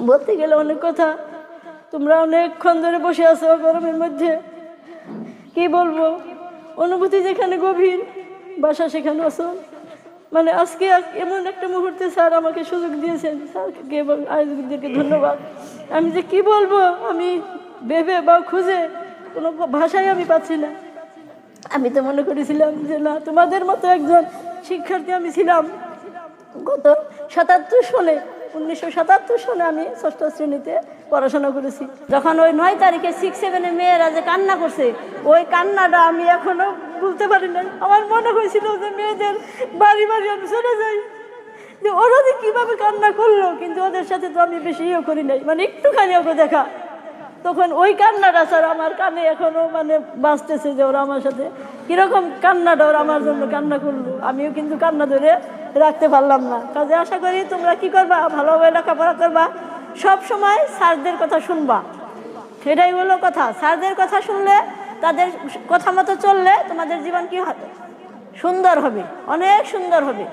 বলতে গেলে অনেক কথা। তোমরা অনেকক্ষণ ধরে বসে আছো গরমের মধ্যে, কি বলবো, অনুভূতি যেখানে গভীর, বাসা সেখানে আছো। মানে আজকে এমন একটা মুহূর্তে স্যার আমাকে সুযোগ দিয়েছেন, স্যারকে এবং আয়োজকদেরকে ধন্যবাদ। আমি যে কি বলবো, আমি ভেবে বা খুঁজে কোনো ভাষাই আমি পাচ্ছি না। আমি তো মনে করেছিলাম যে না, তোমাদের মতো একজন শিক্ষার্থী আমি ছিলাম গত 77 সালে, 1977 সালে আমি 6ষ্ঠ শ্রেণীতে পড়াশোনা করেছি। যখন ওই 9 তারিখে 6-7 মেয়েরা যে কান্না করছে, ওই কান্নাটা আমি এখনো ভুলতে পারি না। আমার মনে হয়েছিল যে মেয়েদের বাড়ি বাড়ি আমি চলে যাই, যে ওরা যে কীভাবে কান্না করলো, কিন্তু ওদের সাথে তো আমি বেশি ইয়ে করি নাই, মানে একটুখানি ওকে দেখা। তখন ওই কান্নাটা স্যার আমার কানে এখনো মানে বাজতেছে, যে ওরা আমার সাথে কীরকম কান্নাটা ওরা আমার জন্য কান্না করলো। আমিও কিন্তু কান্না ধরে রাখতে পারলাম না। কাজে আশা করি তোমরা কি করবা, ভালোভাবে লেখাপড়া করবা, সব সময় স্যারদের কথা শুনবা, সেটাই হলো কথা। স্যারদের কথা শুনলে, তাদের কথা মতো চললে তোমাদের জীবন কি হবে, সুন্দর হবে, অনেক সুন্দর হবে।